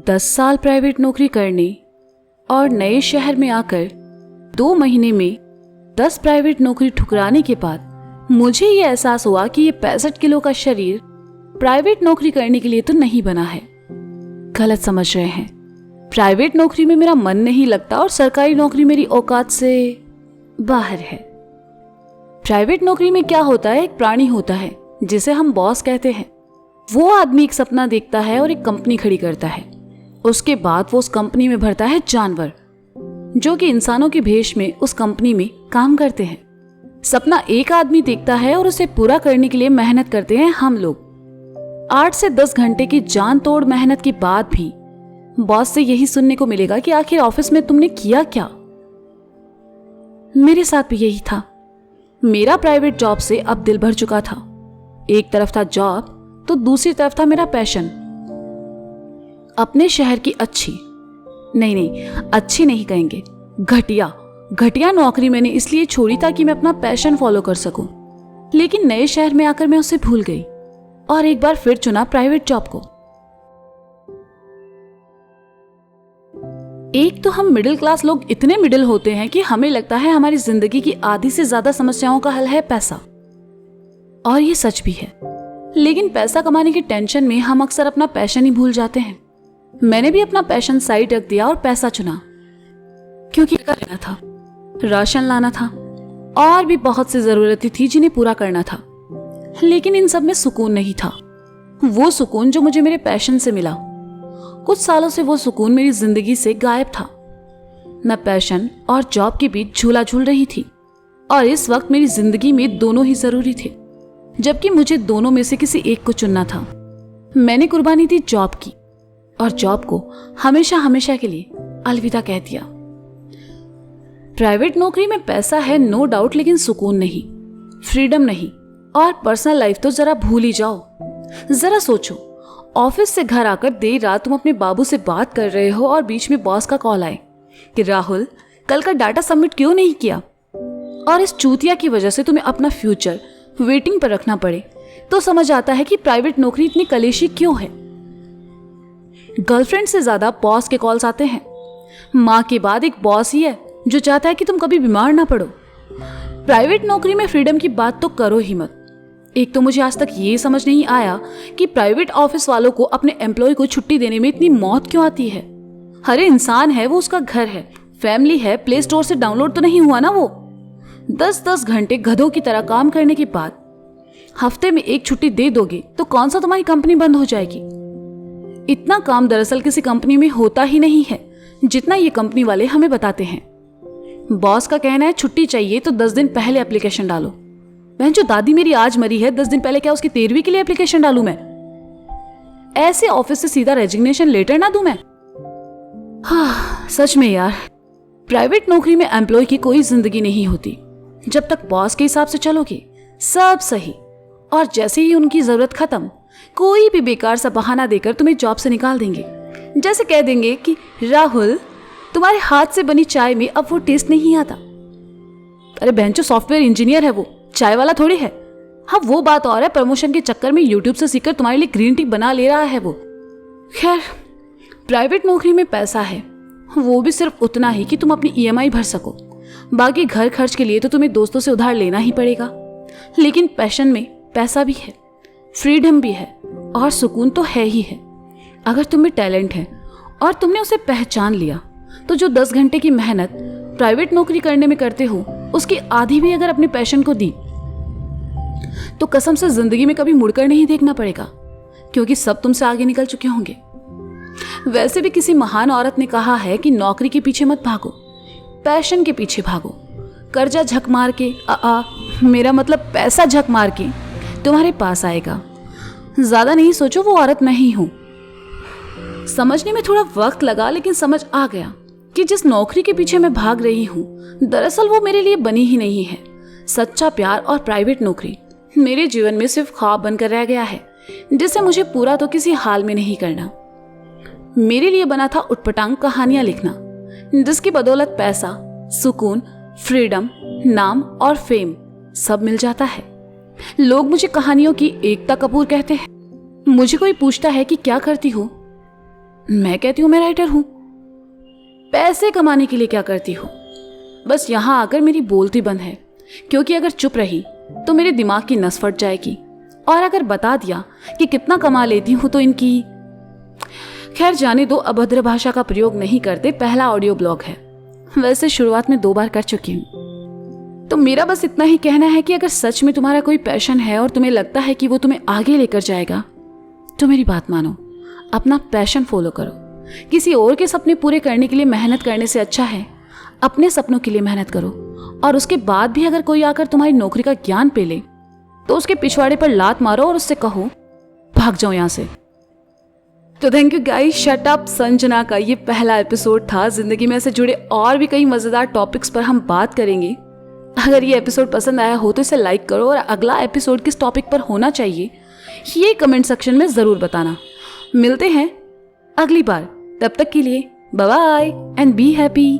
10 साल प्राइवेट नौकरी करने और नए शहर में आकर 2 महीने में 10 प्राइवेट नौकरी ठुकराने के बाद मुझे ये एहसास हुआ कि ये 65 किलो का शरीर प्राइवेट नौकरी करने के लिए तो नहीं बना है। गलत समझ रहे हैं। प्राइवेट नौकरी में मेरा मन नहीं लगता और सरकारी नौकरी मेरी औकात से बाहर है। प्राइवेट नौकरी में क्या होता है, एक प्राणी होता है जिसे हम बॉस कहते हैं। वो आदमी एक सपना देखता है और एक कंपनी खड़ी करता है। उसके बाद वो उस कंपनी में भरता है जानवर जो कि इंसानों के भेष में उस कंपनी में काम करते हैं। सपना एक आदमी देखता है और उसे पूरा करने के लिए मेहनत करते हैं हम लोग। 8 से 10 घंटे की जान तोड़ मेहनत के बाद भी बॉस से यही सुनने को मिलेगा कि आखिर ऑफिस में तुमने किया क्या। मेरे साथ भी यही था। मेरा प्राइवेट जॉब से अब दिल भर चुका था। एक तरफ था जॉब तो दूसरी तरफ था मेरा पैशन। अपने शहर की अच्छी नहीं कहेंगे, घटिया नौकरी मैंने इसलिए छोड़ी ताकि मैं अपना पैशन फॉलो कर सकूं। लेकिन नए शहर में आकर मैं उसे भूल गई और एक बार फिर चुना प्राइवेट जॉब को। एक तो हम मिडिल क्लास लोग इतने मिडिल होते हैं कि हमें लगता है हमारी जिंदगी की आधी से ज्यादा समस्याओं का हल है पैसा। और ये सच भी है। लेकिन पैसा कमाने की टेंशन में हम अक्सर अपना पैशन ही भूल जाते हैं। मैंने भी अपना पैशन साइड रख दिया और पैसा चुना, क्योंकि लेना था, राशन लाना था और भी बहुत सी जरूरतें थी जिन्हें पूरा करना था। लेकिन इन सब में सुकून नहीं था, वो सुकून जो मुझे मेरे पैशन से मिला। कुछ सालों से वो सुकून मेरी जिंदगी से गायब था। मैं पैशन और जॉब के बीच झूला झूल रही थी और इस वक्त मेरी जिंदगी में दोनों ही जरूरी थे, जबकि मुझे दोनों में से किसी एक को चुनना था। मैंने कुर्बानी दी जॉब की और जॉब को हमेशा के लिए अलविदा कह दिया। प्राइवेट नौकरी में पैसा है नो डाउट, लेकिन सुकून नहीं, फ्रीडम नहीं और पर्सनल लाइफ तो जरा भूल ही जाओ। जरा सोचो, ऑफिस से घर आकर देर रात तुम अपने बाबू से बात कर रहे हो और बीच में बॉस का कॉल आए कि राहुल कल का डाटा सबमिट क्यों नहीं किया, और इस चूतिया की वजह से तुम्हें अपना फ्यूचर वेटिंग पर रखना पड़े, तो समझ आता है कि प्राइवेट नौकरी इतनी कलेशी क्यों है। गर्लफ्रेंड से ज्यादा बॉस के कॉल्स आते हैं। माँ के बाद एक बॉस ही है जो चाहता है कि तुम कभी बीमार ना पड़ो। प्राइवेट नौकरी में फ्रीडम की बात तो करो ही मत। एक तो मुझे आज तक ये समझ नहीं आया कि प्राइवेट ऑफिस वालों को अपने एम्प्लॉय को छुट्टी देने में इतनी मौत क्यों आती है। हर इंसान है, वो उसका घर है, फैमिली है, प्ले स्टोर से डाउनलोड तो नहीं हुआ ना वो। 10-10 घंटे गधों की तरह काम करने के बाद हफ्ते में एक छुट्टी दे दोगे तो कौन सा तुम्हारी कंपनी बंद हो जाएगी। इतना काम दरअसल किसी कंपनी में होता ही नहीं है जितना ये कंपनी वाले हमें बताते हैं। बॉस का कहना है छुट्टी चाहिए तो 10 दिन पहले एप्लीकेशन डालो। बहन जो दादी मेरी आज मरी है, 10 दिन पहले क्या उसकी 13वीं के लिए एप्लीकेशन डालूं मैं? ऐसे ऑफिस से सीधा रेजिग्नेशन लेटर ना दूं मैं? हाँ, सच में यार, प्राइवेट नौकरी में एम्प्लॉय की कोई जिंदगी नहीं होती। जब तक बॉस के हिसाब से चलोगे सब सही, और जैसे ही उनकी जरूरत खत्म कोई भी बेकार सा बहाना देकर तुम्हें जॉब से निकाल देंगे। जैसे कह देंगे कि राहुल तुम्हारे हाथ से बनी चाय में अब वो टेस्ट नहीं आता। अरे बहन जो सॉफ्टवेयर इंजीनियर है वो चाय वाला थोड़ी है। हाँ वो बात और है, प्रमोशन के चक्कर में यूट्यूब से सीखकर तुम्हारे लिए ग्रीन टी बना ले रहा है वो। खैर, प्राइवेट नौकरी में पैसा है, वो भी सिर्फ उतना ही कि तुम अपनी ईएमआई भर सको। बाकी घर खर्च के लिए तो तुम्हें दोस्तों से उधार लेना ही पड़ेगा। लेकिन पैशन में पैसा भी है, फ्रीडम भी है और सुकून तो है ही है। अगर तुम में टैलेंट है और तुमने उसे पहचान लिया तो जो 10 घंटे की मेहनत प्राइवेट नौकरी करने में करते हो उसकी आधी भी अगर अपने पैशन को दी तो कसम से जिंदगी में कभी मुड़कर नहीं देखना पड़ेगा, क्योंकि सब तुमसे आगे निकल चुके होंगे। वैसे भी किसी महान औरत ने कहा है कि नौकरी के पीछे मत भागो, पैशन के पीछे भागो। कर्जा झक मार के मेरा मतलब पैसा झक मार के तुम्हारे पास आएगा। ज्यादा नहीं सोचो, वो औरत मैं ही हूं। समझने में थोड़ा वक्त लगा, लेकिन समझ आ गया कि जिस नौकरी के पीछे मैं भाग रही हूं दरअसल वो मेरे लिए बनी ही नहीं है। सच्चा प्यार और प्राइवेट नौकरी मेरे जीवन में सिर्फ ख्वाब बनकर रह गया है, जिसे मुझे पूरा तो किसी हाल में नहीं करना। मेरे लिए बना था उटपटांग कहानियां लिखना, जिसकी बदौलत पैसा, सुकून, फ्रीडम, नाम और फेम सब मिल जाता है। लोग मुझे कहानियों की एकता कपूर कहते हैं। मुझे कोई पूछता है कि क्या करती हो मैं कहती हूँ मैं राइटर हूँ। पैसे कमाने के लिए क्या करती हो? बस यहाँ आकर मेरी बोलती बंद है, क्योंकि अगर चुप रही तो मेरे दिमाग की नस फट जाएगी, और अगर बता दिया कि कितना कमा लेती हूँ तो इनकी। खैर जाने दो, अभद्र भाषा का प्रयोग नहीं करते, पहला ऑडियो ब्लॉग है। वैसे शुरुआत में 2 बार कर चुकी हूँ। तो मेरा बस इतना ही कहना है कि अगर सच में तुम्हारा कोई पैशन है और तुम्हें लगता है कि वो तुम्हें आगे लेकर जाएगा, तो मेरी बात मानो, अपना पैशन फॉलो करो। किसी और के सपने पूरे करने के लिए मेहनत करने से अच्छा है अपने सपनों के लिए मेहनत करो। और उसके बाद भी अगर कोई आकर तुम्हारी नौकरी का ज्ञान पे ले तो उसके पिछवाड़े पर लात मारो और उससे कहो भाग जाओ यहाँ से। तो thank you guys. Shut up Sanjana का ये पहला एपिसोड था। जिंदगी में ऐसे जुड़े और भी कई मजेदार टॉपिक्स पर हम बात करेंगे। अगर ये एपिसोड पसंद आया हो तो इसे लाइक करो, और अगला एपिसोड किस टॉपिक पर होना चाहिए ये कमेंट सेक्शन में जरूर बताना। मिलते हैं अगली बार, तब तक के लिए bye bye and be happy.